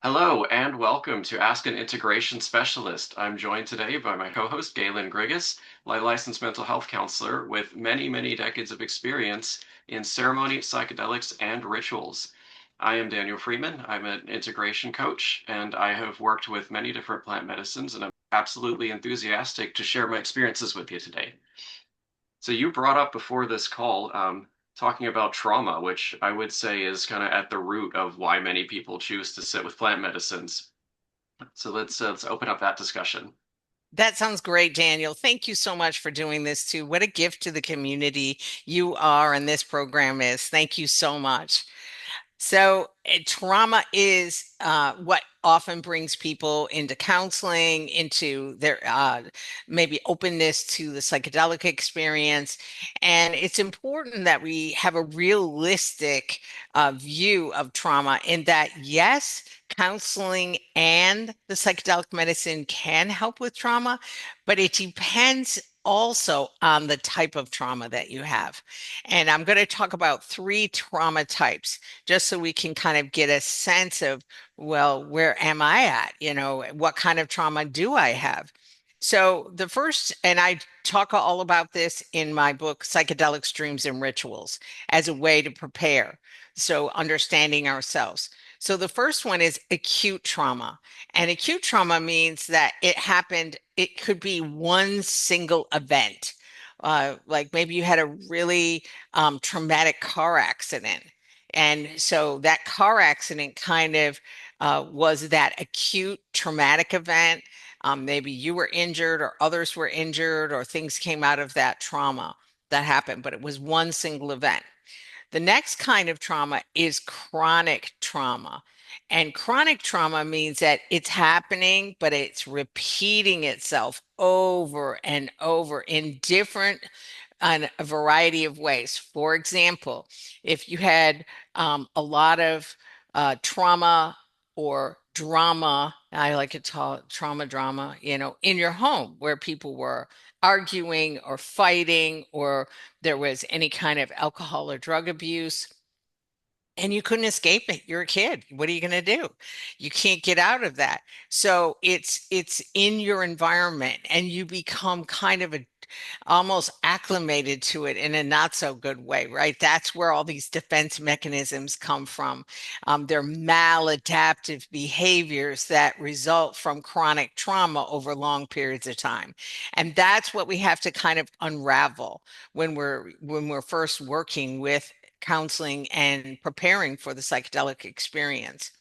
Hello and welcome to Ask an Integration Specialist. I'm joined today by my co-host, Gay Lynn Grigas, a licensed mental health counselor with many, many decades of experience in ceremony, psychedelics, and rituals. I am Daniel Freeman. I'm an integration coach, and I have worked with many different plant medicines, and I'm absolutely enthusiastic to share my experiences with you today. So you brought up before this call, talking about trauma, which I would say is kind of at the root of why many people choose to sit with plant medicines. So let's open up that discussion. That sounds great, Daniel. Thank you so much for doing this too. What a gift to the community you are and this program is. Thank you so much. Trauma is what often brings people into counseling, into their maybe openness to the psychedelic experience. And it's important that we have a realistic view of trauma in that, yes, counseling and the psychedelic medicine can help with trauma, but it depends also on the type of trauma that you have. And I'm going to talk about three trauma types just so we can kind of get a sense of, well, where am I at? What kind of trauma do I have? So the first, and I talk all about this in my book, Psychedelics, Dreams, and Rituals, as a way to prepare. So understanding ourselves. So the first one is acute trauma. And acute trauma means that it happened, it could be one single event. Like maybe you had a really traumatic car accident. And so that car accident kind of was that acute traumatic event. Maybe you were injured or others were injured or things came out of that trauma that happened, but it was one single event. The next kind of trauma is chronic trauma. And chronic trauma means that it's happening, but it's repeating itself over and over in different in a variety of ways. For example, if you had a lot of trauma or drama, I like to call it trauma drama, in your home where people were arguing or fighting, or there was any kind of alcohol or drug abuse. And you couldn't escape it. You're a kid. What are you going to do? You can't get out of that. So it's in your environment and you become kind of a almost acclimated to it in a not so good way, right? That's where all these defense mechanisms come from. They're maladaptive behaviors that result from chronic trauma over long periods of time. And that's what we have to kind of unravel when we're first working with counseling and preparing for the psychedelic experience.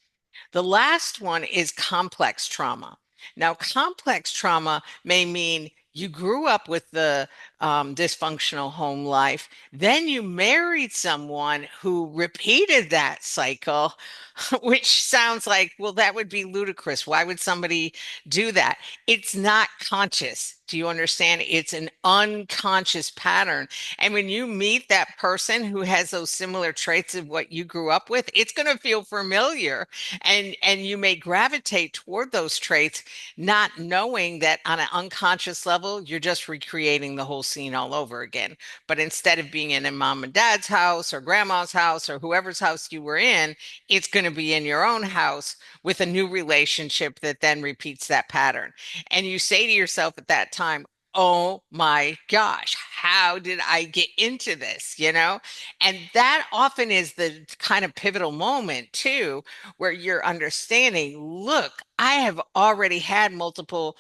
The last one is complex trauma. Now, complex trauma may mean you grew up with the dysfunctional home life, then you married someone who repeated that cycle, which sounds like, well, that would be ludicrous. Why would somebody do that? It's not conscious. Do you understand? It's an unconscious pattern. And when you meet that person who has those similar traits of what you grew up with, it's going to feel familiar and you may gravitate toward those traits not knowing that on an unconscious level you're just recreating the whole scene all over again, but instead of being in a mom and dad's house or grandma's house or whoever's house you were in, it's going to be in your own house with a new relationship that then repeats that pattern. And you say to yourself at that time, oh my gosh, how did I get into this? And that often is the kind of pivotal moment too, where you're understanding, look, I have already had multiple,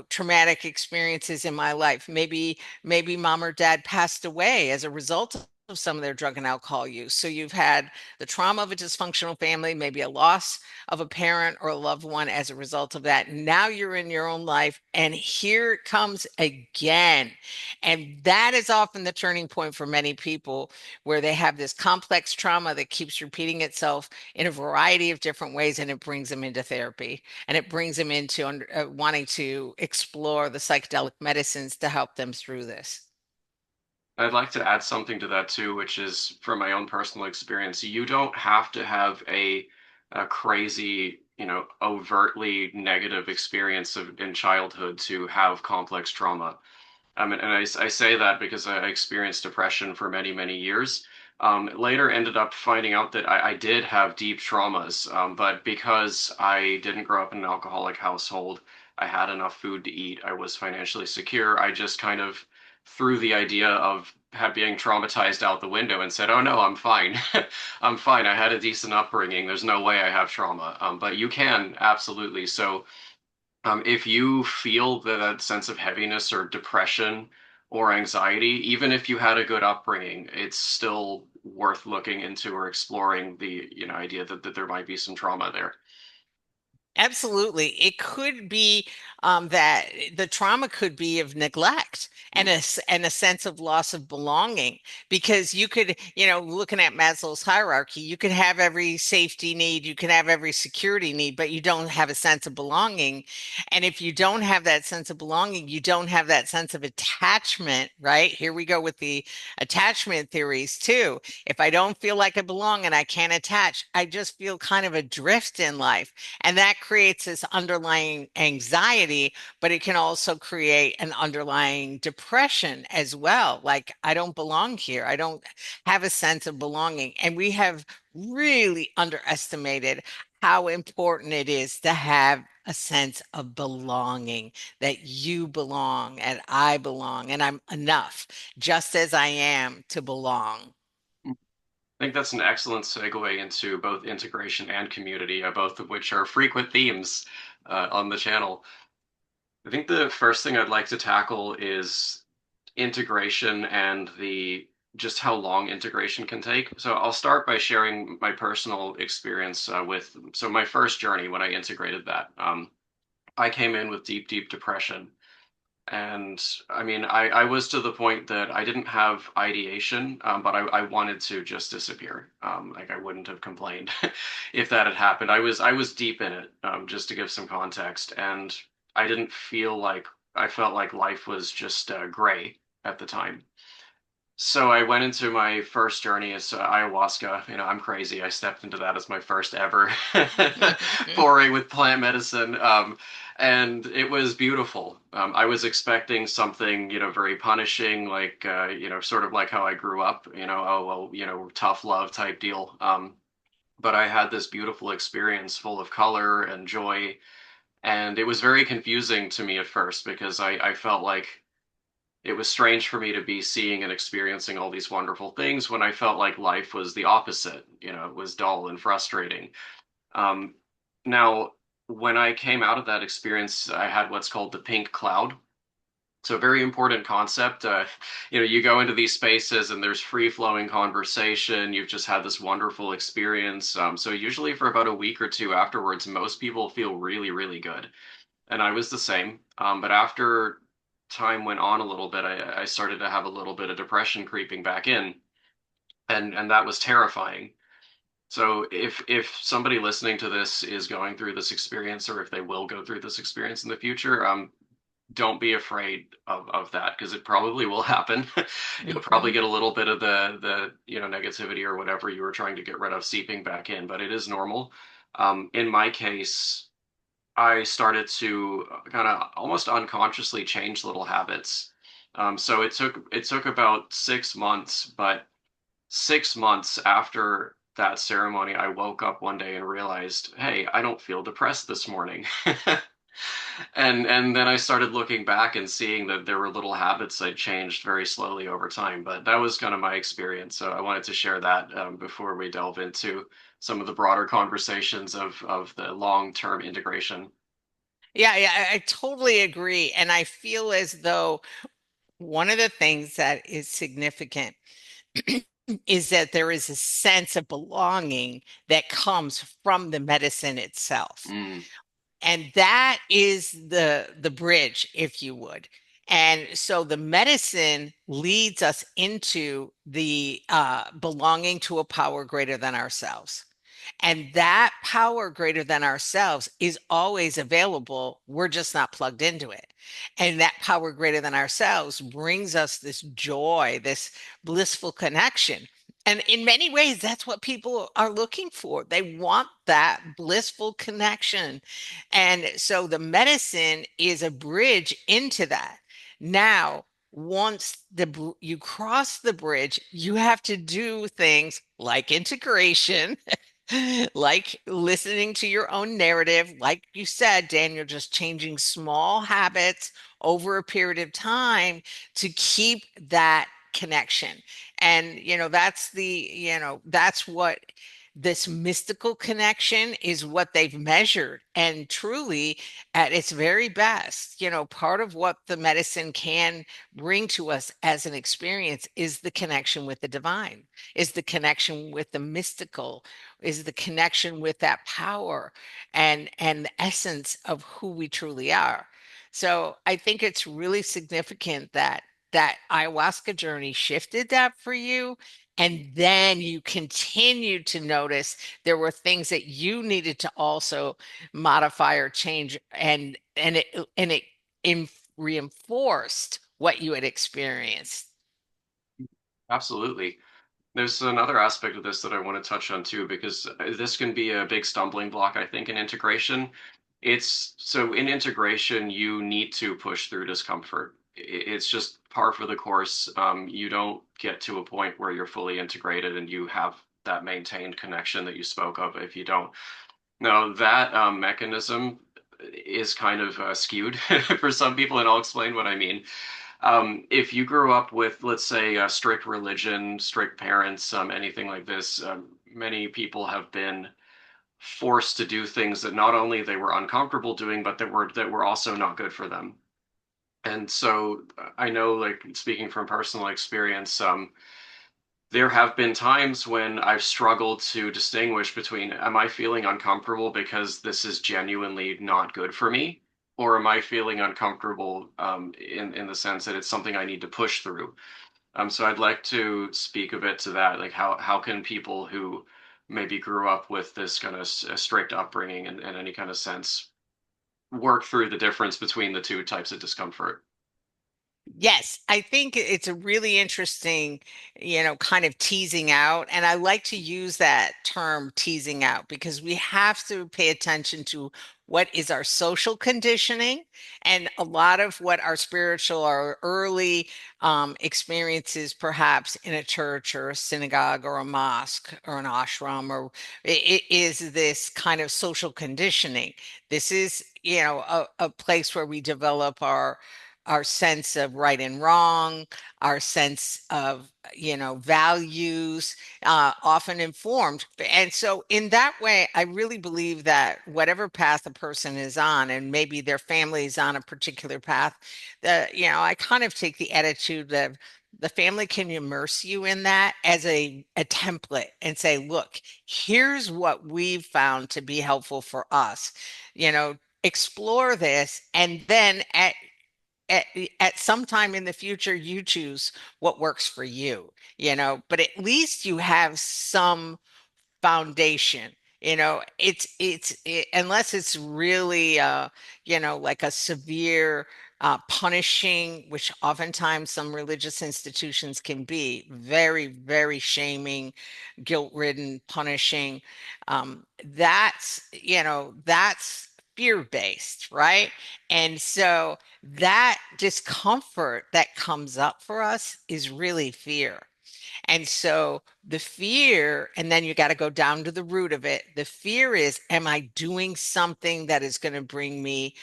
traumatic experiences in my life. Maybe mom or dad passed away as a result of some of their drug and alcohol use. So you've had the trauma of a dysfunctional family, maybe a loss of a parent or a loved one as a result of that. Now you're in your own life, and here it comes again. And that is often the turning point for many people, where they have this complex trauma that keeps repeating itself in a variety of different ways, and it brings them into therapy and it brings them into wanting to explore the psychedelic medicines to help them through this. I'd like to add something to that too, which is from my own personal experience. You don't have to have a crazy, overtly negative experience in childhood to have complex trauma. And I say that because I experienced depression for many, many years. Later ended up finding out that I did have deep traumas, but because I didn't grow up in an alcoholic household, I had enough food to eat, I was financially secure. I just kind of threw the idea of being traumatized out the window and said, "Oh no, I'm fine. I'm fine. I had a decent upbringing. There's no way I have trauma." But you can absolutely. So if you feel that sense of heaviness or depression or anxiety, even if you had a good upbringing, it's still worth looking into or exploring the, idea that there might be some trauma there. Absolutely. It could be that the trauma could be of neglect and Mm. and a sense of loss of belonging. Because you could, looking at Maslow's hierarchy, you could have every safety need, you can have every security need, but you don't have a sense of belonging. And if you don't have that sense of belonging, you don't have that sense of attachment, right? Here we go with the attachment theories too. If I don't feel like I belong and I can't attach, I just feel kind of adrift in life. And that creates this underlying anxiety, but it can also create an underlying depression as well. Like, I don't belong here. I don't have a sense of belonging. And we have really underestimated how important it is to have a sense of belonging, that you belong and I belong and I'm enough just as I am to belong. I think that's an excellent segue into both integration and community, both of which are frequent themes on the channel. I think the first thing I'd like to tackle is integration and the just how long integration can take. So I'll start by sharing my personal experience so my first journey when I integrated that. I came in with deep, deep depression. And I mean, I was to the point that I didn't have ideation, but I wanted to just disappear. Like I wouldn't have complained if that had happened. I was deep in it, just to give some context, and I didn't feel like I felt like life was just gray at the time. So I went into my first journey as ayahuasca. I'm crazy. I stepped into that as my first ever foray with plant medicine. And it was beautiful. I was expecting something, very punishing, like, sort of like how I grew up, oh, well, tough love type deal. But I had this beautiful experience full of color and joy. And it was very confusing to me at first because I felt like it was strange for me to be seeing and experiencing all these wonderful things when I felt like life was the opposite. It was dull and frustrating. Um, Now, when I came out of that experience, I had what's called the pink cloud. So, a very important concept. You go into these spaces and there's free flowing conversation. You've just had this wonderful experience. So, usually for about a week or two afterwards, most people feel really, really good, and I was the same. But after time went on a little bit, I started to have a little bit of depression creeping back in, and that was terrifying. So if somebody listening to this is going through this experience, or if they will go through this experience in the future, don't be afraid of that because it probably will happen. You'll probably Mhm. get a little bit of the negativity or whatever you were trying to get rid of seeping back in, but it is normal. In my case, I started to kind of almost unconsciously change little habits. So it took about 6 months, but 6 months after that ceremony, I woke up one day and realized, hey, I don't feel depressed this morning. And then I started looking back and seeing that there were little habits I changed very slowly over time. But that was kind of my experience. So I wanted to share that before we delve into some of the broader conversations of the long-term integration. Yeah, yeah, I totally agree. And I feel as though one of the things that is significant is that there is a sense of belonging that comes from the medicine itself. Mm, And that is the bridge, if you would. And so the medicine leads us into the belonging to a power greater than ourselves. And that power greater than ourselves is always available. We're just not plugged into it. And that power greater than ourselves brings us this joy, this blissful connection. And in many ways, that's what people are looking for. They want that blissful connection. And so the medicine is a bridge into that. Now, once you cross the bridge, you have to do things like integration, like listening to your own narrative, like you said, Daniel, just changing small habits over a period of time to keep that connection. And, that's what this mystical connection is, what they've measured. And truly, at its very best, part of what the medicine can bring to us as an experience is the connection with the divine, is the connection with the mystical, is the connection with that power and the essence of who we truly are. So I think it's really significant that that ayahuasca journey shifted that for you. And then you continued to notice there were things that you needed to also modify or change, and it reinforced what you had experienced. Absolutely. There's another aspect of this that I want to touch on too, because this can be a big stumbling block, I think, in integration. It's so in integration, you need to push through discomfort. It's just par for the course. You don't get to a point where you're fully integrated and you have that maintained connection that you spoke of if you don't. Now, that mechanism is kind of skewed for some people, and I'll explain what I mean. If you grew up with, let's say, a strict religion, strict parents, anything like this, many people have been forced to do things that not only they were uncomfortable doing, but that were also not good for them. And so I know, like speaking from personal experience, there have been times when I've struggled to distinguish between, am I feeling uncomfortable because this is genuinely not good for me? Or am I feeling uncomfortable in the sense that it's something I need to push through? So I'd like to speak a bit to that. Like how can people who maybe grew up with this kind of strict upbringing in any kind of sense work through the difference between the two types of discomfort? Yes, I think it's a really interesting, kind of teasing out. And I like to use that term teasing out because we have to pay attention to what is our social conditioning and a lot of what our spiritual or early experiences, perhaps in a church or a synagogue or a mosque or an ashram, or it is this kind of social conditioning. This is, a place where we develop our sense of right and wrong, our sense of, values, often informed. And so, in that way, I really believe that whatever path a person is on, and maybe their family is on a particular path, I kind of take the attitude of the family can immerse you in that as a template and say, look, here's what we've found to be helpful for us. Explore this, and then at, at some time in the future you choose what works for you, but at least you have some foundation. Unless it's really like a severe punishing, which oftentimes some religious institutions can be very, very shaming, guilt-ridden, punishing. That's fear-based, right? And so that discomfort that comes up for us is really fear. And so the fear, and then you got to go down to the root of it. The fear is, am I doing something that is going to bring me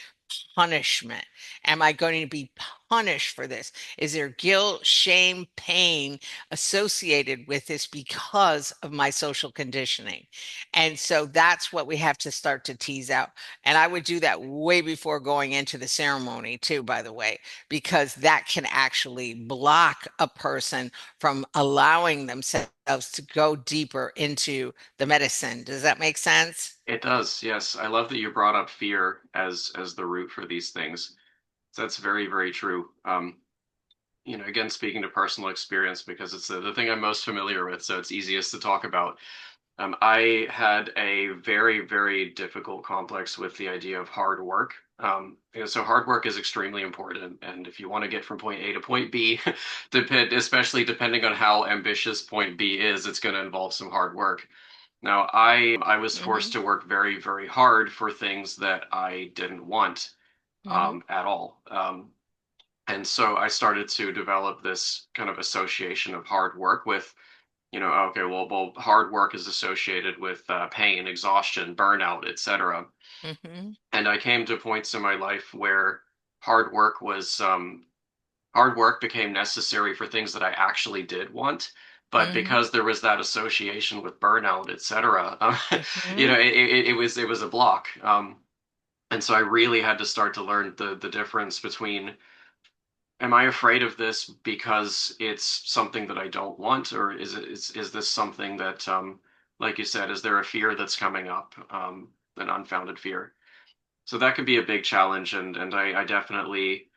punishment? Am I going to be punished for this? Is there guilt, shame, pain associated with this because of my social conditioning? And so that's what we have to start to tease out. And I would do that way before going into the ceremony, too, by the way, because that can actually block a person from allowing themselves to go deeper into the medicine. Does that make sense? It does, yes. I love that you brought up fear as the root for these things. So that's very, very true. Again, speaking to personal experience because it's the thing I'm most familiar with, so it's easiest to talk about. I had a very, very difficult complex with the idea of hard work. So hard work is extremely important, and if you want to get from point A to point B, especially depending on how ambitious point B is, it's going to involve some hard work. Now, I was forced Hmm. to work very, very hard for things that I didn't want Hmm. at all. And so I started to develop this kind of association of hard work with, okay, well, hard work is associated with pain, exhaustion, burnout, etc. Hmm. And I came to points in my life where hard work was hard work became necessary for things that I actually did want. But Hmm. because there was that association with burnout, etc., Hmm. it was a block. And so I really had to start to learn the difference between, am I afraid of this because it's something that I don't want, or is this something that, like you said, is there a fear that's coming up, an unfounded fear? So that can be a big challenge, and I definitely,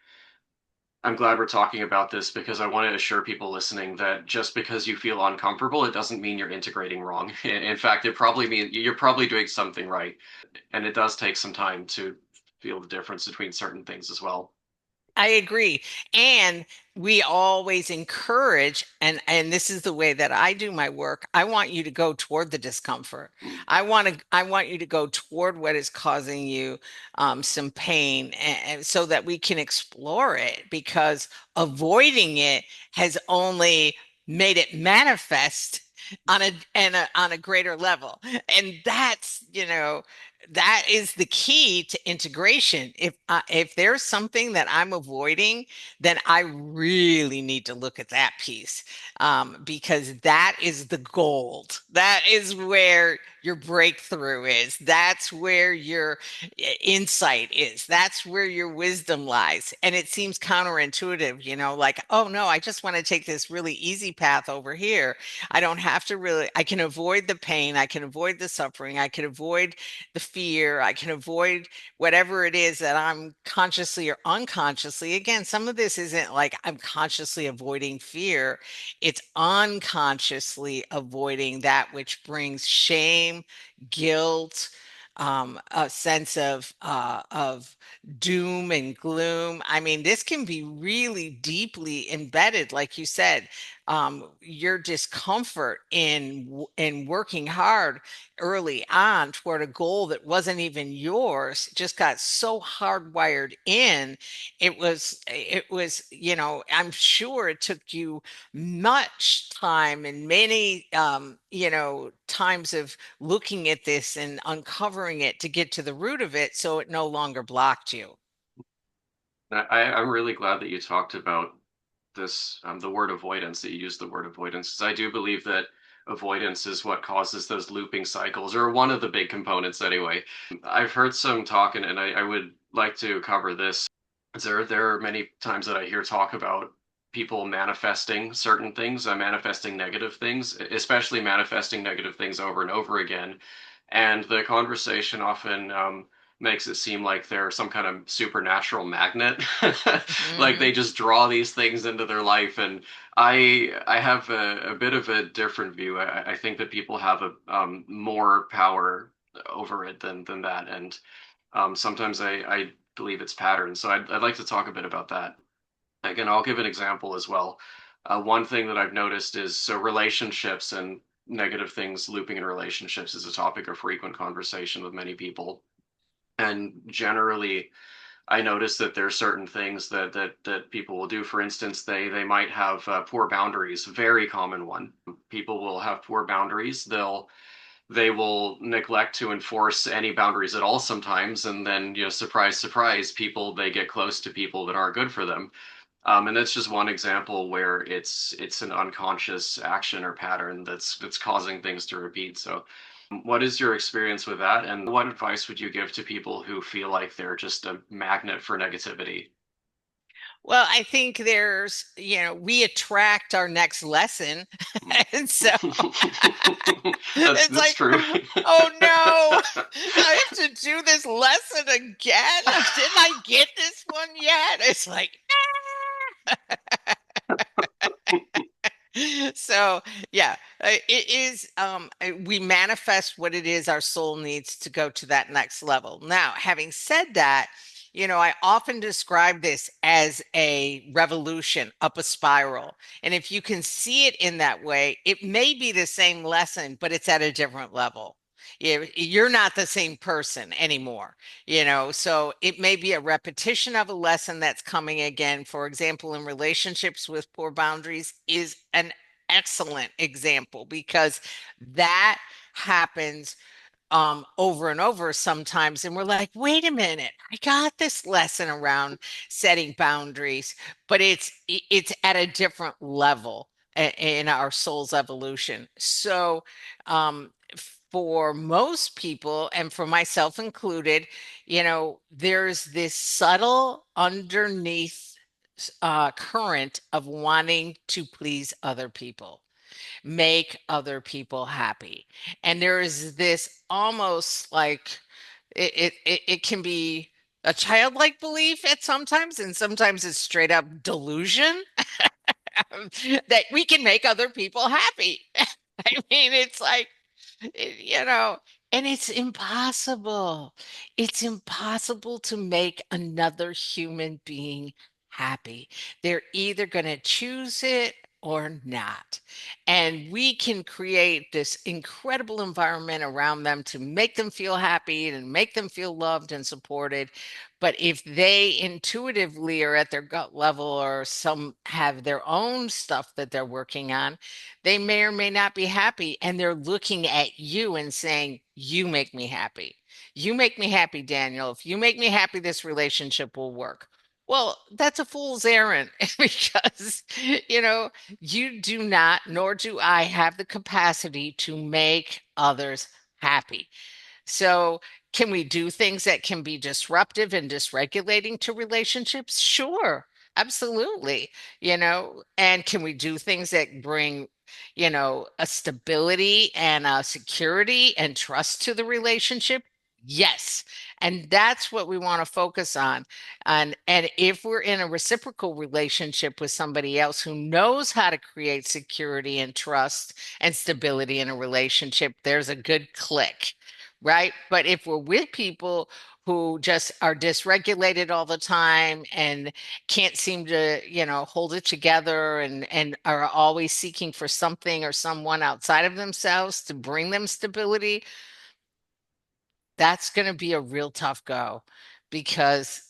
I'm glad we're talking about this because I want to assure people listening that just because you feel uncomfortable, it doesn't mean you're integrating wrong. In fact, it probably means you're probably doing something right, and it does take some time to feel the difference between certain things as well. I agree. And we always encourage, and this is the way that I do my work. I want you to go toward the discomfort. Mm. I want you to go toward what is causing you some pain, and so that we can explore it, because avoiding it has only made it manifest on a greater level. And that's, that is the key to integration. If there's something that I'm avoiding, then I really need to look at that piece, because that is the gold. That is where your breakthrough is. That's where your insight is. That's where your wisdom lies. And it seems counterintuitive, like, oh no, I just want to take this really easy path over here. I don't have to really, I can avoid the pain, I can avoid the suffering, I can avoid the fear, I can avoid whatever it is that I'm consciously or unconsciously. Again, some of this isn't like I'm consciously avoiding fear, it's unconsciously avoiding that which brings shame, guilt, a sense of doom and gloom. I mean, this can be really deeply embedded, like you said. Your discomfort in working hard early on toward a goal that wasn't even yours just got so hardwired in. It was, I'm sure it took you much time and many, times of looking at this and uncovering it to get to the root of it so it no longer blocked you. I'm really glad that you talked about this, the word avoidance, that you used the word avoidance, because I do believe that avoidance is what causes those looping cycles, or one of the big components anyway. I've heard some talk, and I would like to cover this. There are many times that I hear talk about people manifesting certain things, manifesting negative things, especially manifesting negative things over and over again. And the conversation often makes it seem like they're some kind of supernatural magnet, like they Mhm. just draw these things into their life. And I have a bit of a different view. I think that people have a more power over it than that, and sometimes I believe it's patterns. So I'd like to talk a bit about that. Again, I'll give an example as well. One thing that I've noticed is, so relationships and negative things looping in relationships is a topic of frequent conversation with many people. And generally, I notice that there are certain things that people will do. For instance, they might have poor boundaries. Very common one. People will have poor boundaries. They will neglect to enforce any boundaries at all sometimes, and then, surprise, surprise, people, they get close to people that aren't good for them. And that's just one example where it's an unconscious action or pattern that's causing things to repeat. So what is your experience with that, and what advice would you give to people who feel like they're just a magnet for negativity? Well, I think we attract our next lesson. Mm. And so That's it's that's like, true. oh no, I have to do this lesson again. Didn't I get this one yet? It's like, so yeah, it is, we manifest what it is our soul needs to go to that next level. Now, having said that, I often describe this as a revolution up a spiral. And if you can see it in that way, it may be the same lesson, but it's at a different level. You're not the same person anymore, so it may be a repetition of a lesson that's coming again. For example, in relationships with poor boundaries is an excellent example because that happens over and over sometimes. And we're like, wait a minute, I got this lesson around setting boundaries, but it's at a different level in our soul's evolution. So for most people, and for myself included, there's this subtle underneath current of wanting to please other people, make other people happy. And there is this almost like it can be a childlike belief at sometimes, and sometimes it's straight up delusion that we can make other people happy. I mean, it's like, you know, and it's impossible. It's impossible to make another human being happy. They're either going to choose it or not. And we can create this incredible environment around them to make them feel happy and make them feel loved and supported. But if they intuitively are at their gut level, or some have their own stuff that they're working on, they may or may not be happy, and they're looking at you and saying, you make me happy. You make me happy, Daniel. If you make me happy, this relationship will work. Well, that's a fool's errand because, you know, you do not, nor do I, have the capacity to make others happy. So, can we do things that can be disruptive and dysregulating to relationships? Sure, absolutely. And can we do things that bring, a stability and a security and trust to the relationship? Yes. And that's what we want to focus on. And if we're in a reciprocal relationship with somebody else who knows how to create security and trust and stability in a relationship, there's a good click, right? But if we're with people who just are dysregulated all the time and can't seem to, hold it together, and are always seeking for something or someone outside of themselves to bring them stability, that's going to be a real tough go, because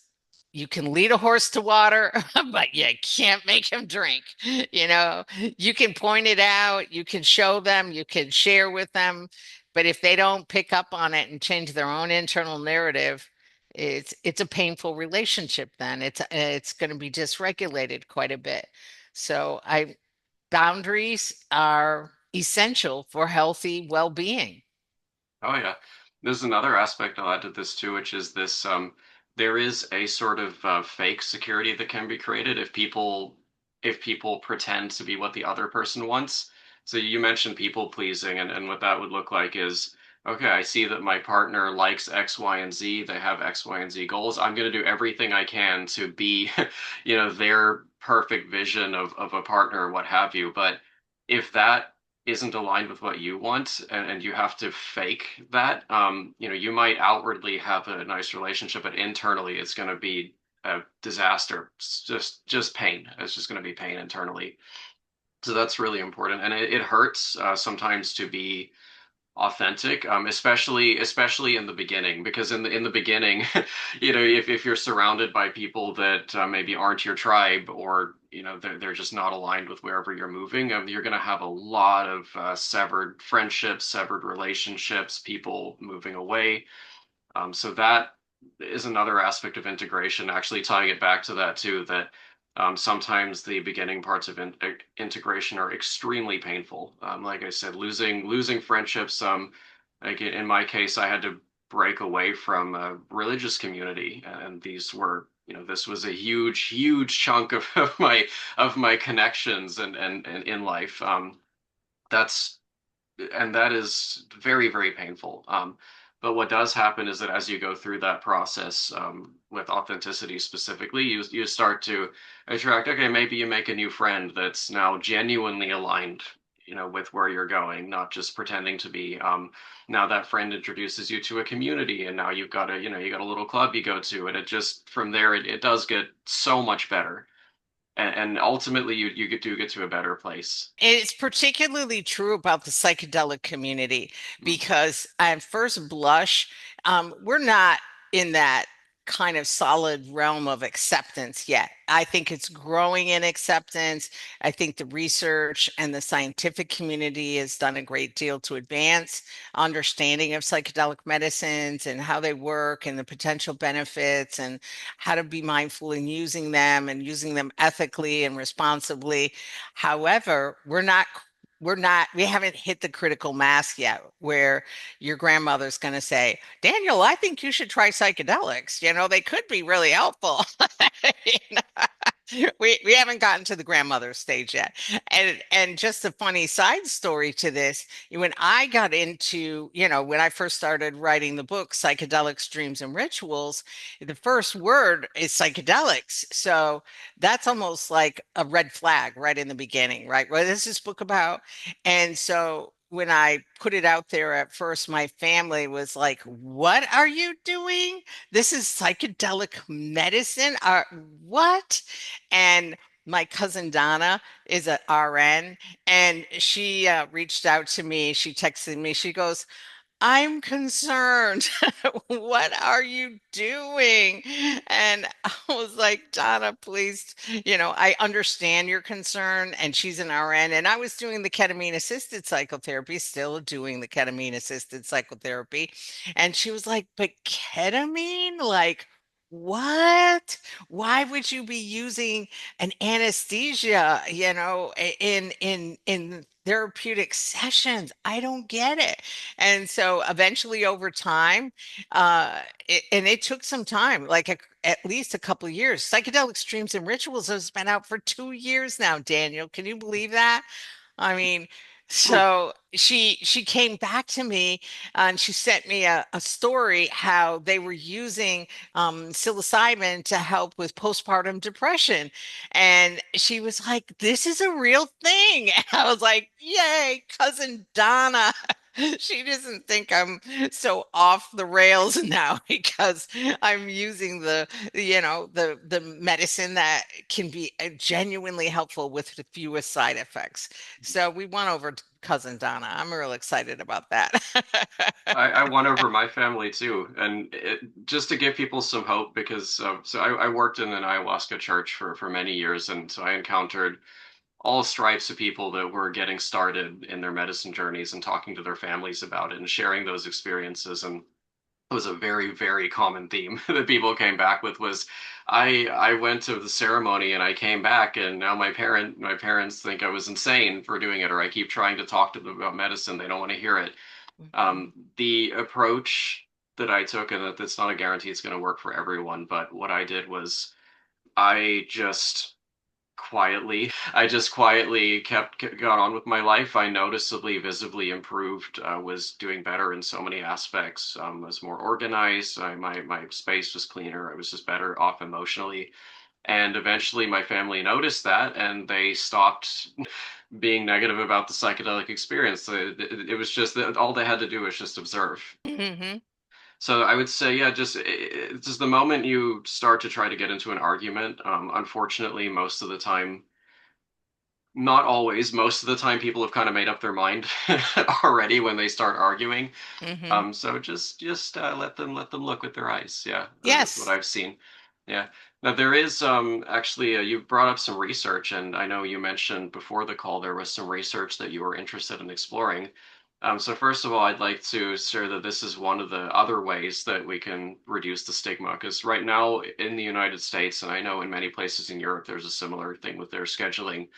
you can lead a horse to water, but you can't make him drink. You can point it out, you can show them, you can share with them, but if they don't pick up on it and change their own internal narrative, it's a painful relationship. Then it's going to be dysregulated quite a bit. So I boundaries are essential for healthy well-being. Oh yeah. There's another aspect I'll add to this too, which is this there is a sort of fake security that can be created if people pretend to be what the other person wants. So you mentioned people pleasing, and what that would look like is, okay, I see that my partner likes X, Y, and Z. They have X, Y, and Z goals. I'm going to do everything I can to be, their perfect vision of a partner or what have you. But if that isn't aligned with what you want, and you have to fake that, you might outwardly have a nice relationship, but internally it's going to be a disaster. It's just pain. It's just going to be pain internally. So that's really important, and it hurts sometimes to be authentic, especially in the beginning, because in the beginning, if you're surrounded by people that maybe aren't your tribe, or they're just not aligned with wherever you're moving, you're going to have a lot of severed friendships, severed relationships, people moving away. So that is another aspect of integration, actually tying it back to that too, that sometimes the beginning parts of integration are extremely painful. Like I said, losing friendships. Like in my case, I had to break away from a religious community, and these were, this was a huge, huge chunk of my connections and in life. That's and that is very, very painful. But what does happen is that as you go through that process, with authenticity specifically, you start to attract. Okay, maybe you make a new friend that's now genuinely aligned, with where you're going, not just pretending to be. Now that friend introduces you to a community, and now you got a little club you go to, and it just from there it does get so much better. and ultimately do get to a better place. It's particularly true about the psychedelic community Mm. because at first blush, we're not in that kind of solid realm of acceptance yet. I think it's growing in acceptance. I think the research and the scientific community has done a great deal to advance understanding of psychedelic medicines and how they work and the potential benefits and how to be mindful in using them and using them ethically and responsibly. However, we haven't hit the critical mass yet where your grandmother's going to say, Daniel, I think you should try psychedelics. They could be really helpful. You know? We haven't gotten to the grandmother stage yet. And just a funny side story to this, when I got into, when I first started writing the book, Psychedelics, Dreams and Rituals, the first word is psychedelics. So that's almost like a red flag right in the beginning, right? What is this book about? And so when I put it out there at first, my family was like, "What are you doing? This is psychedelic medicine? What?" And my cousin Donna is an RN, and she reached out to me. She texted me. She goes, I'm concerned. What are you doing? And I was like, Donna, please, I understand your concern. And she's an RN. And I was doing the ketamine assisted psychotherapy, still doing the ketamine assisted psychotherapy. And she was like, but ketamine? Like, what? Why would you be using an anesthesia, in therapeutic sessions? I don't get it. And so eventually over time, and it took some time, like at least a couple of years. Psychedelic Streams and Rituals has been out for 2 years now, Daniel. Can you believe that? I mean, Mm. so she came back to me and she sent me a story how they were using psilocybin to help with postpartum depression. And she was like, this is a real thing. And I was like, yay, cousin Donna. She doesn't think I'm so off the rails now because I'm using the medicine that can be genuinely helpful with the fewest side effects. So we won over cousin Donna. I'm real excited about that. I won over my family too, and just to give people some hope, because I worked in an ayahuasca church for many years, and so I encountered all stripes of people that were getting started in their medicine journeys and talking to their families about it and sharing those experiences. And it was a very common theme that people came back with was, I went to the ceremony and I came back and now my parents think I was insane for doing it, or I keep trying to talk to them about medicine. They don't want to hear it. Mhm. The approach that I took, and that it's not a guarantee it's going to work for everyone, but what I did was I just I just quietly got on with my life. I noticeably, visibly improved. Was doing better in so many aspects. Was more organized. My space was cleaner. I was just better off emotionally. And eventually, my family noticed that, and they stopped being negative about the psychedelic experience. It was just that all they had to do was just observe. Mhm. So I would say, yeah, just the moment you start to try to get into an argument, unfortunately, most of the time, not always, most of the time, people have kind of made up their mind already when they start arguing. Mhm. So just let them look with their eyes. Yeah, that's what Yes. I've seen. Yeah. Now there is actually you brought up some research, and I know you mentioned before the call there was some research that you were interested in exploring. So first of all, I'd like to share that this is one of the other ways that we can reduce the stigma, because right now in the United States, and I know in many places in Europe, there's a similar thing with their scheduling.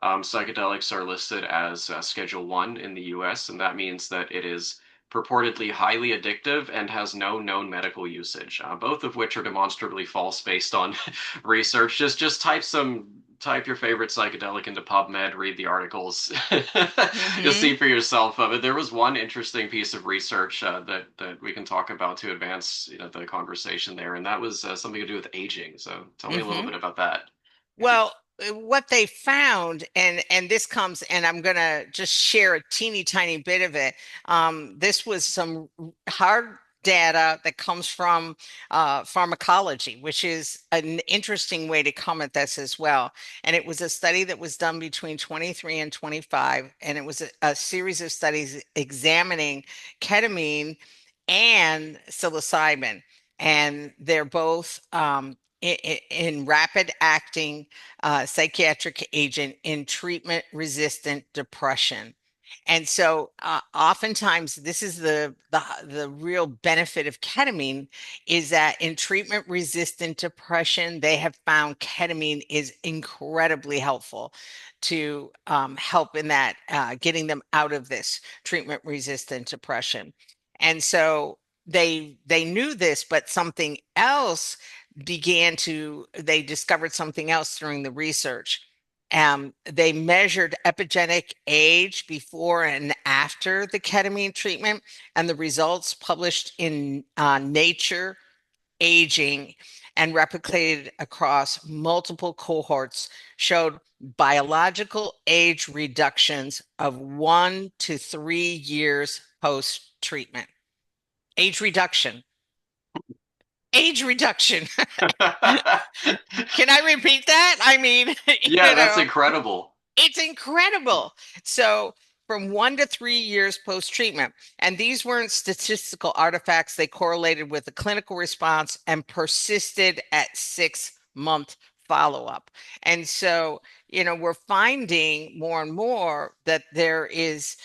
Psychedelics are listed as Schedule 1 in the US, and that means that it is purportedly highly addictive and has no known medical usage, both of which are demonstrably false based on research. Just type your favorite psychedelic into PubMed, read the articles. You'll Mhm. see for yourself. But there was one interesting piece of research that we can talk about to advance the conversation there, and that was something to do with aging. So tell me a little Mhm. bit about that, if you. Well, what they found, and this comes, and I'm gonna just share a teeny tiny bit of it. This was some hard. data that comes from pharmacology, which is an interesting way to come at this as well. And it was a study that was done between 23 and 25, and it was a series of studies examining ketamine and psilocybin. And they're both in rapid acting psychiatric agent in treatment resistant depression. And so, oftentimes, this is the real benefit of ketamine is that in treatment resistant depression, they have found ketamine is incredibly helpful to help in that getting them out of this treatment resistant depression. And so they knew this, but something else they discovered something else during the research. They measured epigenetic age before and after the ketamine treatment, and the results published in Nature Aging and replicated across multiple cohorts showed biological age reductions of 1 to 3 years post treatment. Age reduction. Age reduction. Can I repeat that? I mean, Yeah, that's incredible. it's incredible. So, from 1 to 3 years post treatment, and these weren't statistical artifacts, they correlated with the clinical response and persisted at 6 month follow up. And so, we're finding more and more that there is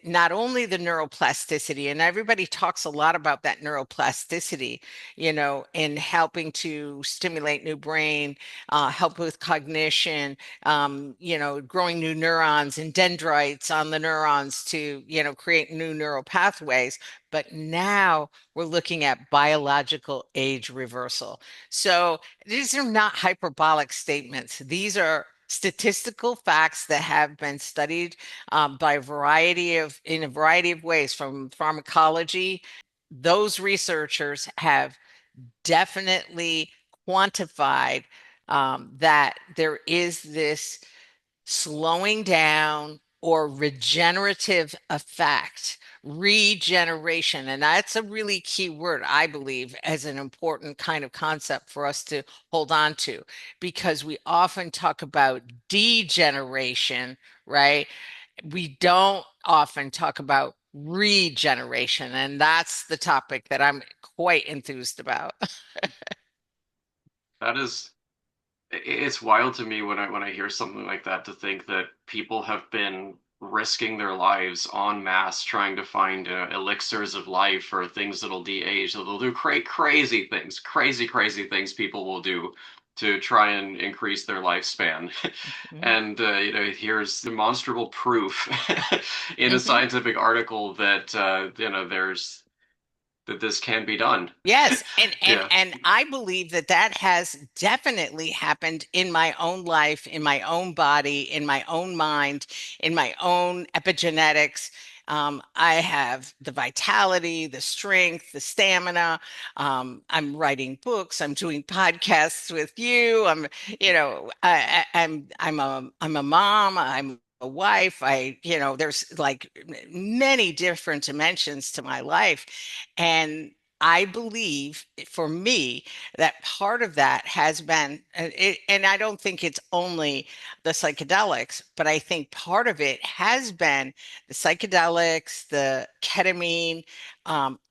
not only the neuroplasticity, and everybody talks a lot about that neuroplasticity, in helping to stimulate new brain, help with cognition, growing new neurons and dendrites on the neurons to, create new neural pathways. But now we're looking at biological age reversal. So these are not hyperbolic statements. These are statistical facts that have been studied in a variety of ways from pharmacology. Those researchers have definitely quantified that there is this slowing down or regenerative effect, regeneration. And that's a really key word, I believe, as an important kind of concept for us to hold on to, because we often talk about degeneration, right? We don't often talk about regeneration. And that's the topic that I'm quite enthused about. That is, it's wild to me when I hear something like that to think that people have been risking their lives en masse trying to find elixirs of life or things that'll de-age. So they'll do crazy things, crazy things people will do to try and increase their lifespan. Mhm. And here's demonstrable proof in a Mhm. scientific article that that this can be done. Yes, and Yeah. and I believe that that has definitely happened in my own life, in my own body, in my own mind, in my own epigenetics. I have the vitality, the strength, the stamina. I'm writing books. I'm doing podcasts with you. I'm a mom. I'm a wife. There's like many different dimensions to my life, and I believe for me that part of that has been, and I don't think it's only the psychedelics, but I think part of it has been the psychedelics, the ketamine,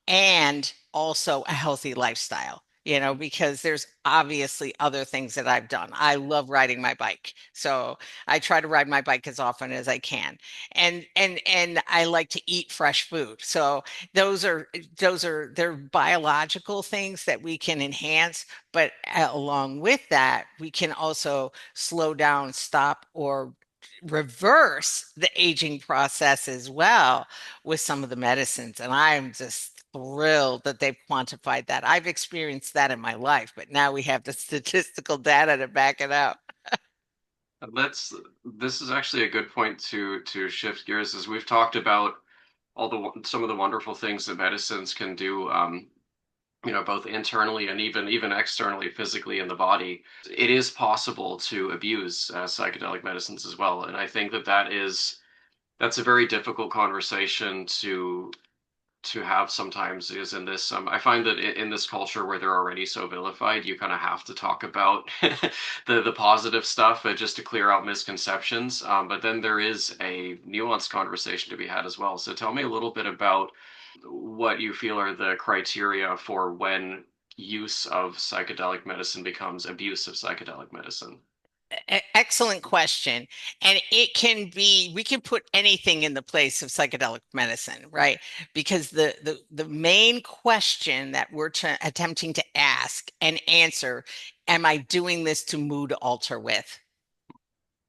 and also a healthy lifestyle. Because there's obviously other things that I've done. I love riding my bike. So I try to ride my bike as often as I can. And I like to eat fresh food. So those are they're biological things that we can enhance, but along with that we can also slow down, stop, or reverse the aging process as well with some of the medicines. And I'm just thrilled that they've quantified that. I've experienced that in my life, but now we have the statistical data to back it up. Let's This is actually a good point to shift gears as we've talked about some of the wonderful things that medicines can do, both internally and even externally, physically in the body. It is possible to abuse psychedelic medicines as well, and I think that's a very difficult conversation to have sometimes is in this. I find that in this culture where they're already so vilified, you kind of have to talk about the positive stuff just to clear out misconceptions. But then there is a nuanced conversation to be had as well. So tell me a little bit about what you feel are the criteria for when use of psychedelic medicine becomes abuse of psychedelic medicine. Excellent question. And it can be, we can put anything in the place of psychedelic medicine, right? Because the main question that we're attempting to ask and answer, am I doing this to mood alter with?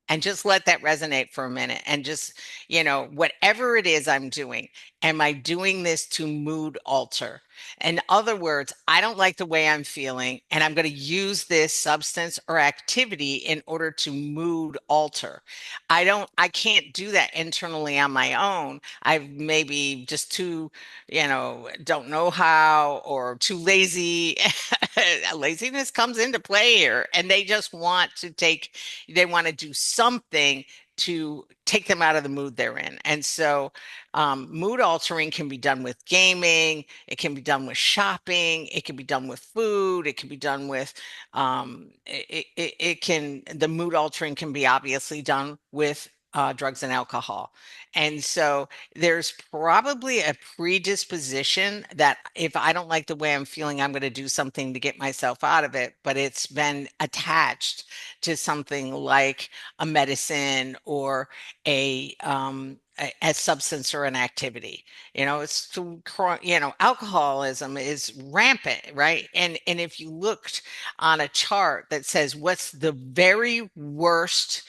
And just let that resonate for a minute and just, whatever it is I'm doing, am I doing this to mood alter? In other words, I don't like the way I'm feeling, and I'm going to use this substance or activity in order to mood alter. I can't do that internally on my own. I maybe just too, don't know how or too lazy. Laziness comes into play here, and they want to do something to take them out of the mood they're in. And so, mood altering can be done with gaming, it can be done with shopping, it can be done with food, it can be done with, the mood altering can be obviously done with drugs and alcohol. And so there's probably a predisposition that if I don't like the way I'm feeling, I'm going to do something to get myself out of it. But it's been attached to something like a medicine or a substance or an activity. Alcoholism is rampant, right? And if you looked on a chart that says what's the very worst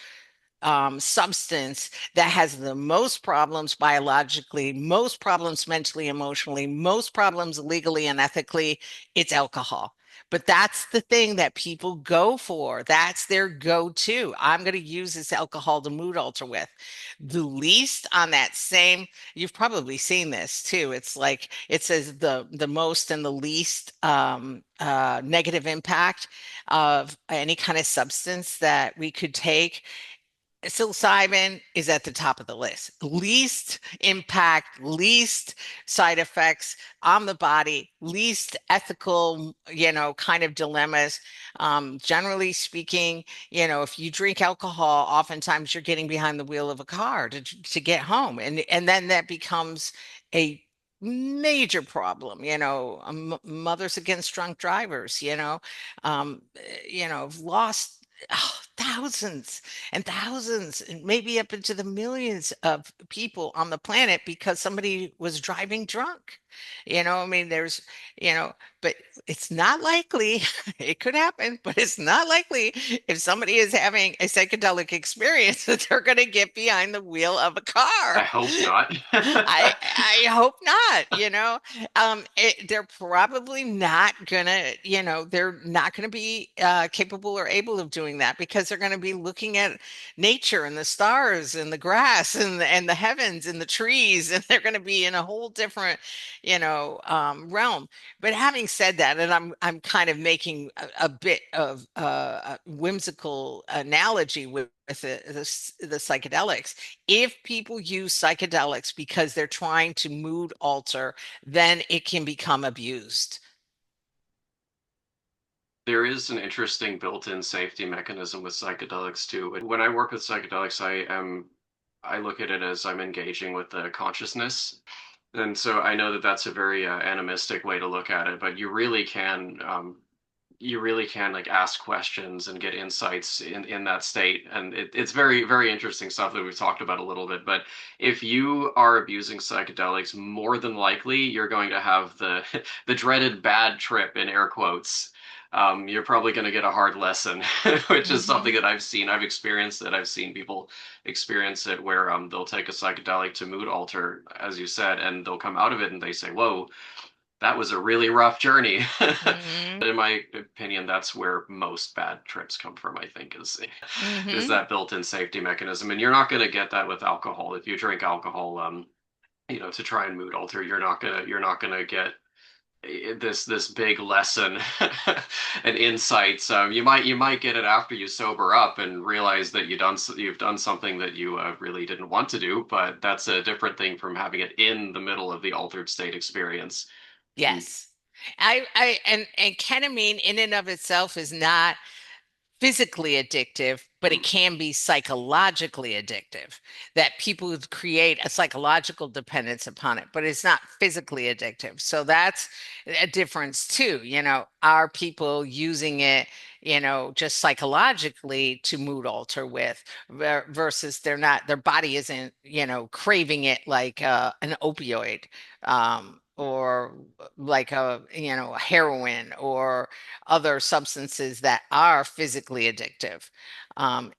substance that has the most problems biologically, most problems mentally, emotionally, most problems legally and ethically, it's alcohol. But that's the thing that people go for. That's their go-to. I'm going to use this alcohol to mood alter with. The least on that same, you've probably seen this too. It's like it says the most and the least negative impact of any kind of substance that we could take. Psilocybin is at the top of the list. Least impact, least side effects on the body, least ethical, kind of dilemmas. Generally speaking, if you drink alcohol, oftentimes you're getting behind the wheel of a car to get home. And then that becomes a major problem, mothers against drunk drivers, have lost thousands and thousands and maybe up into the millions of people on the planet because somebody was driving drunk. I mean, you know, but it's not likely. It could happen, but it's not likely if somebody is having a psychedelic experience that they're going to get behind the wheel of a I car. hope not. I hope not, they're probably not gonna, they're not gonna be capable or able of doing that because they're gonna be looking at nature and the stars and the grass and the heavens and the trees, and they're gonna be in a whole different, realm. But having said that, and I'm kind of making a bit of a whimsical analogy with the psychedelics. If people use psychedelics because they're trying to mood alter, then it can become abused. There is an interesting built-in safety mechanism with psychedelics too. When I work with psychedelics, I look at it as I'm engaging with the consciousness. And so I know that that's a very animistic way to look at it, but you really can like ask questions and get insights in that state. And it's very, very interesting stuff that we've talked about a little bit. But if you are abusing psychedelics, more than likely you're going to have the the dreaded bad trip in air quotes. You're probably going to get a hard lesson, which is something Hmm. that I've seen. I've experienced it. I've seen people experience it where they'll take a psychedelic to mood alter, as you said, and they'll come out of it and they say, "Whoa, that was a really rough journey." Hmm. In my opinion, that's where most bad trips come from, I think, is Hmm. that built-in safety mechanism. And you're not going to get that with alcohol. If you drink alcohol, to try and mood alter, you're not gonna get this big lesson and insights. You might get it after you sober up and realize that you've done something that you really didn't want to do, but that's a different thing from having it in the middle of the altered state experience. And Yes. And ketamine in and of itself is not physically addictive, but it can be psychologically addictive. That people would create a psychological dependence upon it, but it's not physically addictive. So that's a difference too. Are people using it, just psychologically to mood alter with versus they're not, their body isn't, craving it like an opioid. Or like heroin or other substances that are physically addictive.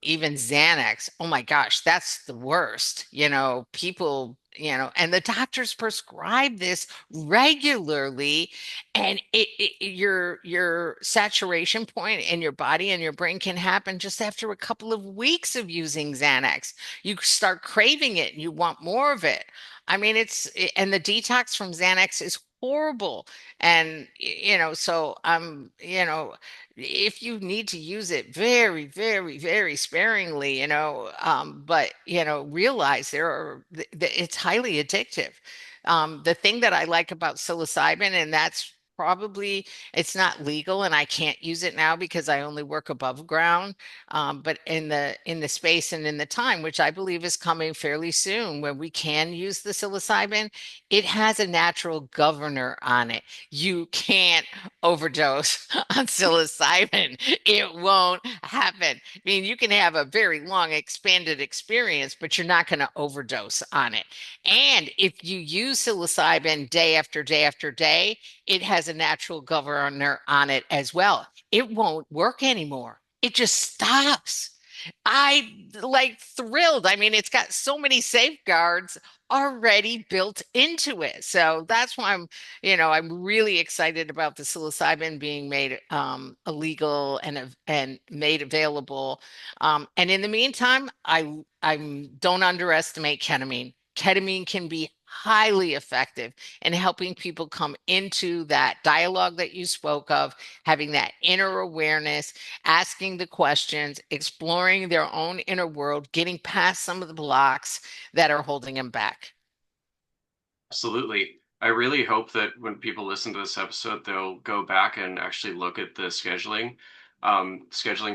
Even Xanax, oh my gosh, that's the worst. People, and the doctors prescribe this regularly, and your saturation point in your body and your brain can happen just after a couple of weeks of using Xanax. You start craving it and you want more of it. I mean, and the detox from Xanax is horrible. And, so if you need to use it very, very, very sparingly, but, realize it's highly addictive. The thing that I like about psilocybin, and that's probably, it's not legal and I can't use it now because I only work above ground. But in the space and in the time, which I believe is coming fairly soon, where we can use the psilocybin, it has a natural governor on it. You can't overdose on psilocybin. It won't happen. I mean, you can have a very long, expanded experience, but you're not going to overdose on it. And if you use psilocybin day after day after day, it has a natural governor on it as well. It won't work anymore. It just stops. I like thrilled. I mean, it's got so many safeguards already built into it. So that's why I'm really excited about the psilocybin being made illegal and made available. And in the meantime, I don't underestimate ketamine. Ketamine can be highly effective in helping people come into that dialogue that you spoke of, having that inner awareness, asking the questions, exploring their own inner world, getting past some of the blocks that are holding them back. absolutely. I really hope that when people listen to this episode, they'll go back and actually look at the scheduling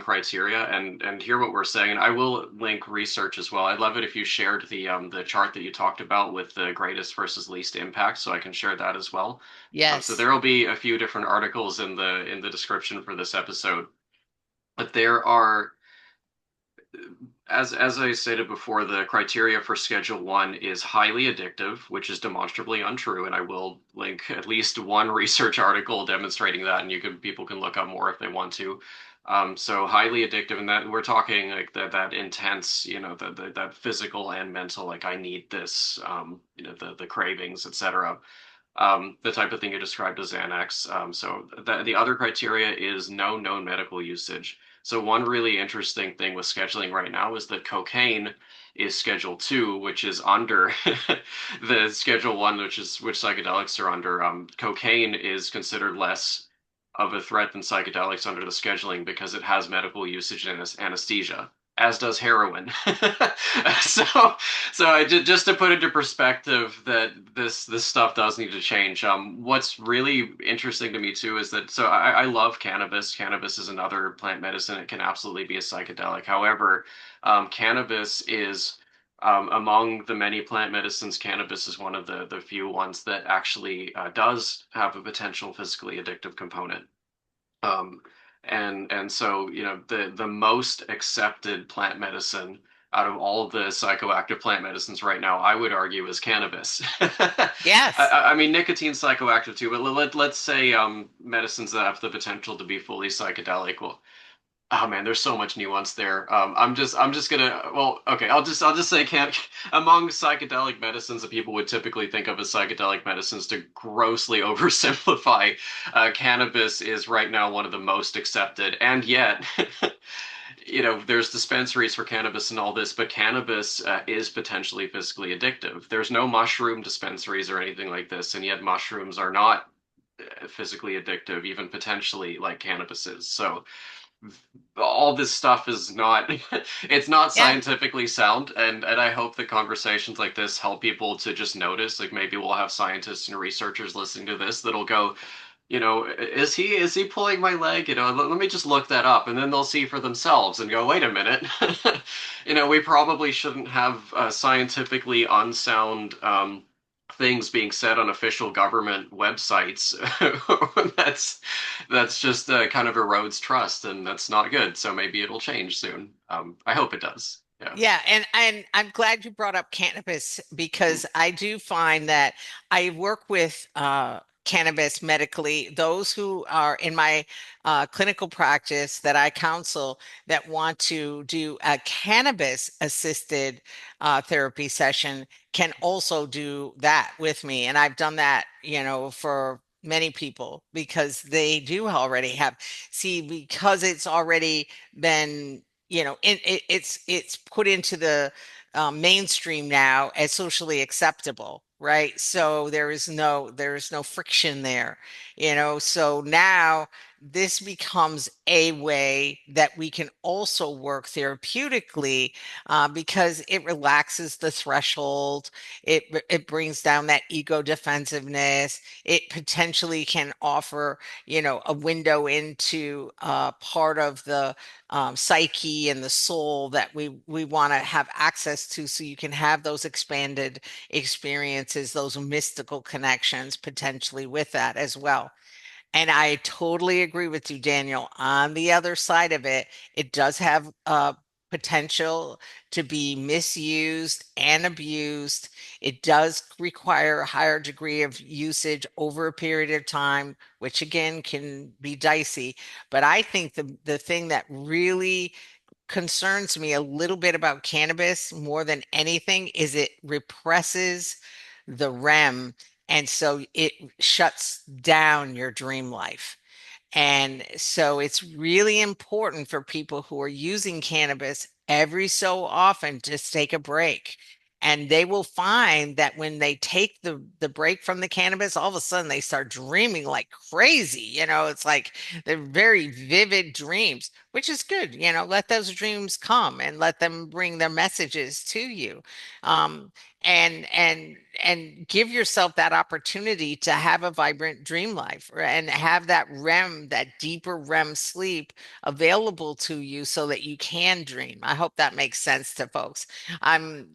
criteria and hear what we're saying. And I will link research as well. I'd love it if you shared the chart that you talked about with the greatest versus least impact, so I can share that as well. So Yes. there will be a few different articles in the description for this episode. But there are, as I stated before, the criteria for Schedule 1 is highly addictive, which is demonstrably untrue, and I will link at least one research article demonstrating that, and people can look up more if they want to. So highly addictive, and that we're talking like that intense, that physical and mental, like I need this, the cravings, etc. The type of thing you described as Xanax. So the other criteria is no known medical usage. So one really interesting thing with scheduling right now is that cocaine is Schedule 2, which is under the Schedule 1, which psychedelics are under. Cocaine is considered less of a threat than psychedelics under the scheduling because it has medical usage and anesthesia, as does heroin. so just to put into perspective that this stuff does need to change. What's really interesting to me too is that I love cannabis. Cannabis is another plant medicine. It can absolutely be a psychedelic. However, cannabis is among the many plant medicines, cannabis is one of the few ones that actually does have a potential physically addictive component. Um, and so, the most accepted plant medicine out of all of the psychoactive plant medicines right now, I would argue, is cannabis. Yes. I mean, nicotine's psychoactive too, but let's say medicines that have the potential to be fully psychedelic. Well, oh man, there's so much nuance there. I'm just gonna, well, okay, I'll just say can among psychedelic medicines that people would typically think of as psychedelic medicines to grossly oversimplify, cannabis is right now one of the most accepted, and yet, there's dispensaries for cannabis and all this, but cannabis is potentially physically addictive. There's no mushroom dispensaries or anything like this, and yet mushrooms are not physically addictive, even potentially like cannabis is. So all this stuff is not it's not Yeah. scientifically sound, and I hope that conversations like this help people to just notice. Like maybe we'll have scientists and researchers listening to this that'll go, is he pulling my leg? Let me just look that up, and then they'll see for themselves and go, wait a minute. We probably shouldn't have scientifically unsound things being said on official government websites. That's just kind of erodes trust, and that's not good. So maybe it'll change soon. I hope it does. Yeah. Yeah, and I'm glad you brought up cannabis because I do find that I work with cannabis medically. Those who are in my clinical practice that I counsel that want to do a cannabis assisted therapy session can also do that with me, and I've done that, for many people because they do already have. See, because it's already been it's put into the mainstream now as socially acceptable, right? So there is no friction there, so now this becomes a way that we can also work therapeutically, because it relaxes the threshold. It brings down that ego defensiveness. It potentially can offer, a window into part of the psyche and the soul that we want to have access to, so you can have those expanded experiences, those mystical connections potentially with that as well. And I totally agree with you, Daniel. On the other side of it, it does have potential to be misused and abused. It does require a higher degree of usage over a period of time, which again can be dicey. But I think the thing that really concerns me a little bit about cannabis more than anything is it represses the REM. And so it shuts down your dream life. And so it's really important for people who are using cannabis every so often to take a break. And they will find that when they take the break from the cannabis, all of a sudden they start dreaming like crazy. It's like they're very vivid dreams, which is good. Let those dreams come and let them bring their messages to you. Um, and give yourself that opportunity to have a vibrant dream life, and have that REM, that deeper REM sleep available to you so that you can dream. I hope that makes sense to folks. I'm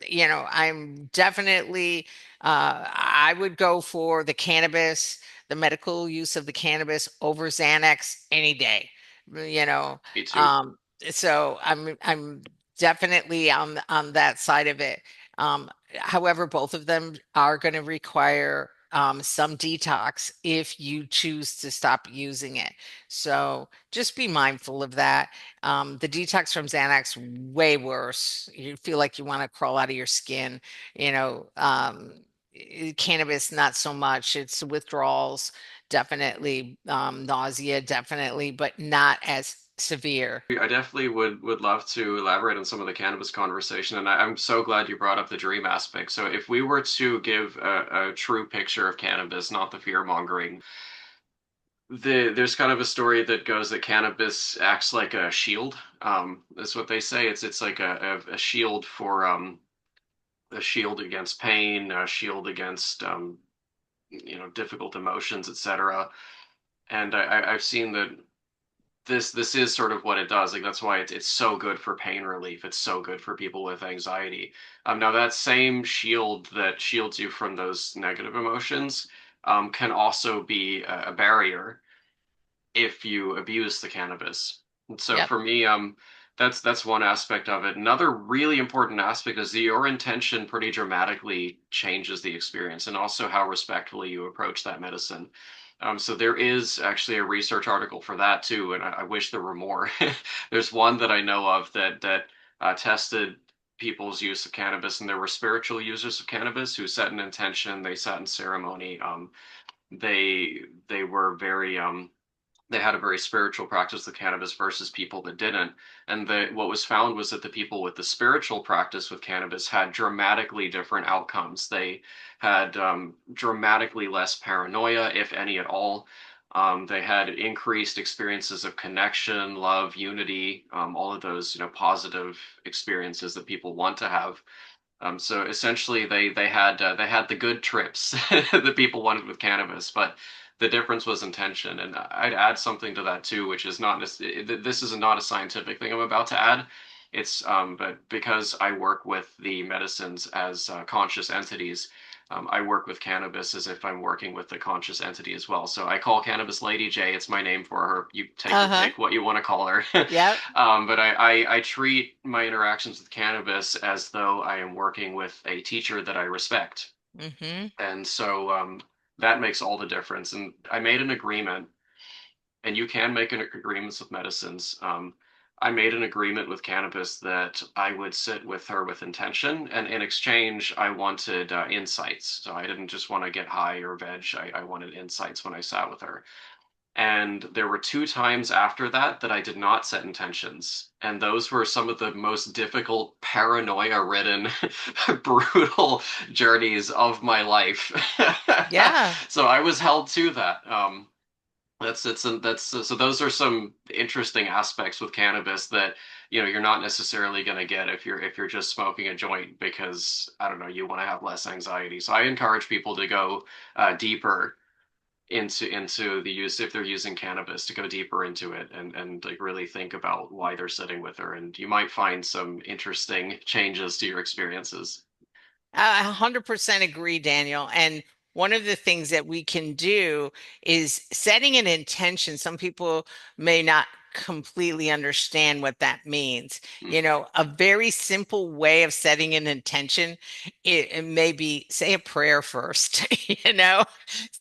definitely, I would go for the cannabis, the medical use of the cannabis over Xanax any day. You know, Me too. um, so I'm definitely on that side of it. However, both of them are going to require some detox if you choose to stop using it. So just be mindful of that. The detox from Xanax, way worse. You feel like you want to crawl out of your skin. You know, cannabis, not so much. It's withdrawals, definitely, nausea, definitely, but not as severe. I definitely would love to elaborate on some of the cannabis conversation, and I'm so glad you brought up the dream aspect. So if we were to give a true picture of cannabis, not the fear mongering, there's kind of a story that goes that cannabis acts like a shield. That's what they say. It's like a shield for a shield against pain, a shield against difficult emotions, etc. And I've seen that this is sort of what it does. Like that's why it's so good for pain relief. It's so good for people with anxiety. Now that same shield that shields you from those negative emotions can also be a barrier if you abuse the cannabis. And so Yep. for me, that's one aspect of it. Another really important aspect is that your intention pretty dramatically changes the experience, and also how respectfully you approach that medicine. So there is actually a research article for that too, and I wish there were more. There's one that I know of that tested people's use of cannabis, and there were spiritual users of cannabis who set an intention. They sat in ceremony. They were very they had a very spiritual practice with cannabis versus people that didn't. And what was found was that the people with the spiritual practice with cannabis had dramatically different outcomes. They had dramatically less paranoia, if any at all. They had increased experiences of connection, love, unity, all of those, positive experiences that people want to have. So essentially, they had the good trips that people wanted with cannabis, but the difference was intention. And I'd add something to that too, which is not this is not a scientific thing I'm about to add. It's but because I work with the medicines as conscious entities, I work with cannabis as if I'm working with the conscious entity as well. So I call cannabis Lady J. It's my name for her. You take your Uh-huh. pick what you want to call her. Yep. But I treat my interactions with cannabis as though I am working with a teacher that I respect. Mm-hmm. And so that makes all the difference. And I made an agreement, and you can make agreements with medicines. I made an agreement with cannabis that I would sit with her with intention, and in exchange, I wanted insights. So I didn't just want to get high or veg. I wanted insights when I sat with her. And there were two times after that that I did not set intentions. And those were some of the most difficult, paranoia-ridden, brutal journeys of my life. Yeah. So I was held to that. That's so those are some interesting aspects with cannabis that you're not necessarily going to get if you're just smoking a joint because I don't know you want to have less anxiety. So I encourage people to go deeper into the use if they're using cannabis to go deeper into it and like really think about why they're sitting with her and you might find some interesting changes to your experiences. I 100% agree, Daniel. And one of the things that we can do is setting an intention. Some people may not completely understand what that means. Mm. You know, a very simple way of setting an intention, it may be say a prayer first,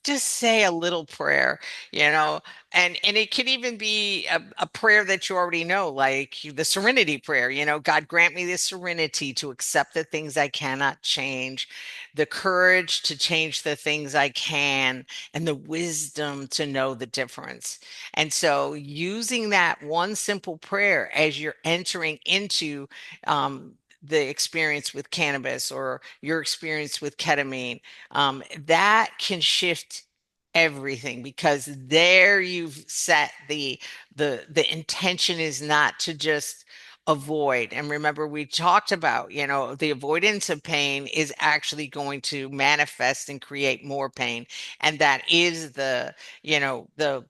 just say a little prayer, you know, and it could even be a prayer that you already know, like the serenity prayer, God grant me the serenity to accept the things I cannot change, the courage to change the things I can, and the wisdom to know the difference. And so using that one simple prayer as you're entering into the experience with cannabis or your experience with ketamine, that can shift everything because there you've set the intention is not to just avoid. And remember, we talked about, the avoidance of pain is actually going to manifest and create more pain. And that is the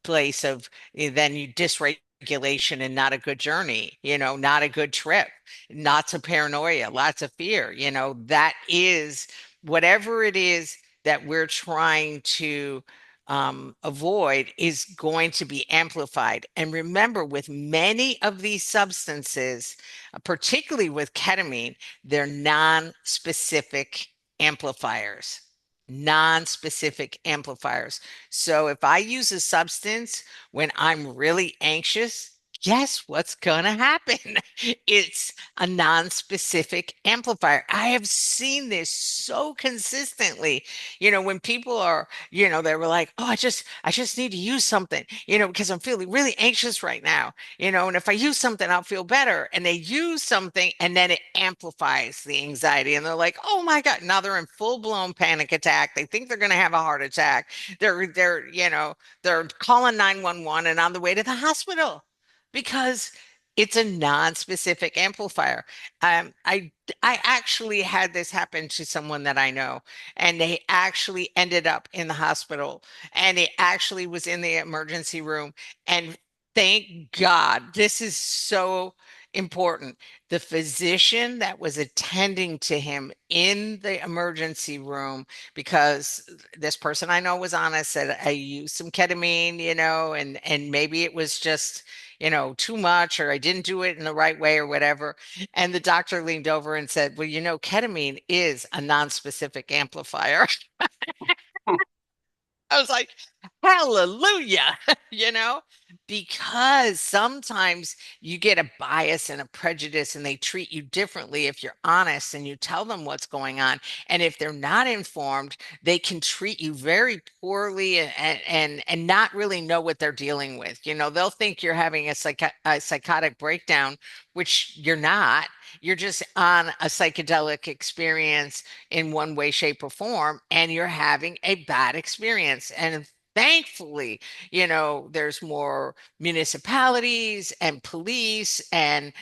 place of then you dysregulation and not a good journey, not a good trip, lots of paranoia, lots of fear, that is whatever it is that we're trying to avoid is going to be amplified. And remember, with many of these substances, particularly with ketamine, they're non-specific amplifiers. Non-specific amplifiers. So if I use a substance when I'm really anxious, guess what's going to happen? It's a non-specific amplifier. I have seen this so consistently. When people are, they were like, "Oh, I just need to use something, because I'm feeling really anxious right now, and if I use something, I'll feel better." And they use something and then it amplifies the anxiety. And they're like, "Oh my God." Now they're in full-blown panic attack. They think they're going to have a heart attack. They're calling 911 and on the way to the hospital because it's a non-specific amplifier. I actually had this happen to someone that I know, and they actually ended up in the hospital, and it actually was in the emergency room. And thank God, this is so important. The physician that was attending to him in the emergency room, because this person I know was honest, said, "I used some ketamine, and maybe it was just, too much, or I didn't do it in the right way or whatever." And the doctor leaned over and said, "Well, ketamine is a non-specific amplifier." I was like, hallelujah, you know? Because sometimes you get a bias and a prejudice, and they treat you differently if you're honest and you tell them what's going on. And if they're not informed, they can treat you very poorly and not really know what they're dealing with. They'll think you're having a psychotic breakdown, which you're not. You're just on a psychedelic experience in one way, shape, or form, and you're having a bad experience. And thankfully, there's more municipalities and police and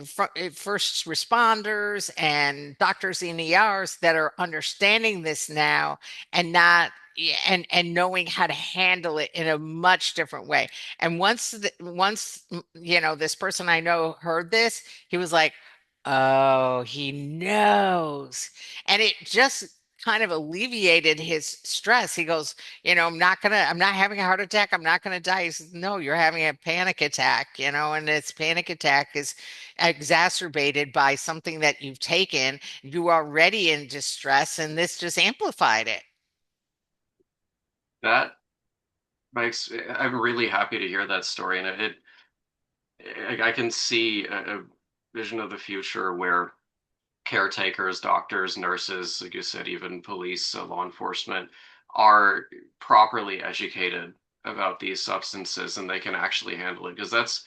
first responders and doctors in ERs that are understanding this now, and not and knowing how to handle it in a much different way. And once this person I know heard this, he was like, oh, he knows. And it just kind of alleviated his stress. He goes, I'm not having a heart attack. I'm not gonna die. He says, no, you're having a panic attack, and this panic attack is exacerbated by something that you've taken. You are already in distress, and this just amplified it. That makes, I'm really happy to hear that story. And I can see a vision of the future where caretakers, doctors, nurses, like you said, even police, law enforcement are properly educated about these substances and they can actually handle it because that's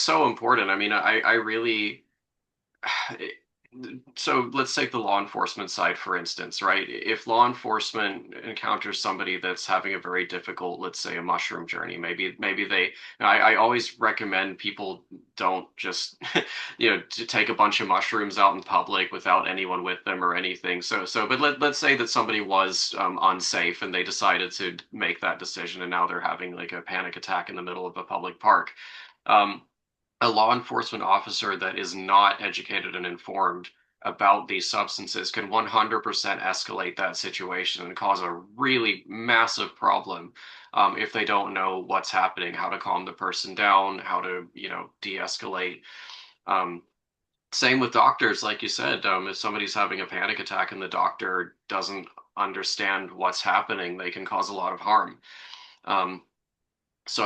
so important. I mean, I really so let's take the law enforcement side, for instance, right? If law enforcement encounters somebody that's having a very difficult, let's say, a mushroom journey, maybe they, I always recommend people don't just, to take a bunch of mushrooms out in public without anyone with them or anything. But let's say that somebody was unsafe and they decided to make that decision and now they're having like a panic attack in the middle of a public park. Um, a law enforcement officer that is not educated and informed about these substances can 100% escalate that situation and cause a really massive problem if they don't know what's happening, how to calm the person down, how to, de-escalate. Um, Same with doctors, like you said, if somebody's having a panic attack and the doctor doesn't understand what's happening, they can cause a lot of harm. Um, so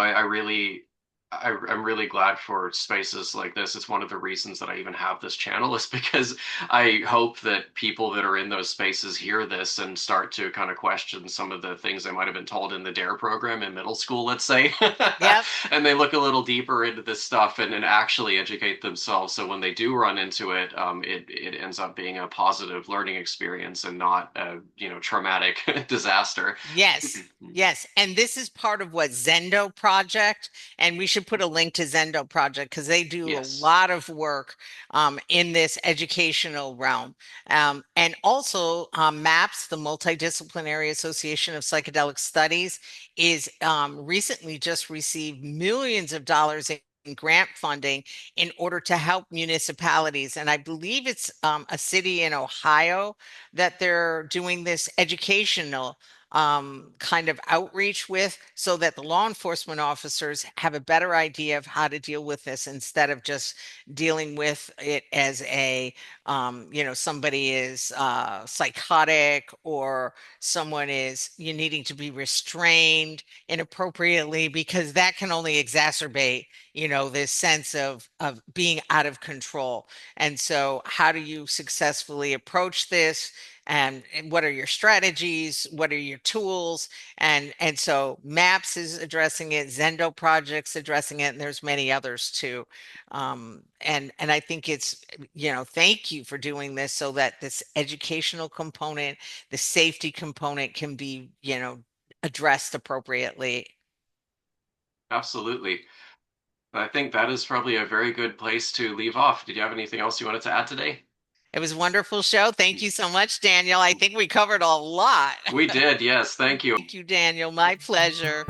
I'm really glad for spaces like this. It's one of the reasons that I even have this channel is because I hope that people that are in those spaces hear this and start to kind of question some of the things they might have been told in the DARE program in middle school, let's say. Yep. And they look a little deeper into this stuff and actually educate themselves. So when they do run into it, it ends up being a positive learning experience and not a, traumatic disaster. Yes. Yes. And this is part of what Zendo Project, and we should put a link to Zendo Project because they do a Yes. lot of work in this educational realm. And also, MAPS, the Multidisciplinary Association of Psychedelic Studies, is recently just received millions of dollars in grant funding in order to help municipalities. And I believe it's a city in Ohio that they're doing this educational kind of outreach with, so that the law enforcement officers have a better idea of how to deal with this instead of just dealing with it as somebody is psychotic, or someone is you needing to be restrained inappropriately, because that can only exacerbate this sense of being out of control. And so how do you successfully approach this, and what are your strategies, what are your tools? And so MAPS is addressing it, Zendo Project's addressing it, and there's many others too. And I think it's, thank you for doing this so that this educational component, the safety component can be, addressed appropriately. Absolutely. I think that is probably a very good place to leave off. Did you have anything else you wanted to add today? It was a wonderful show. Thank you so much, Daniel. I think we covered a lot. We did, yes. Thank you. Thank you, Daniel. My pleasure.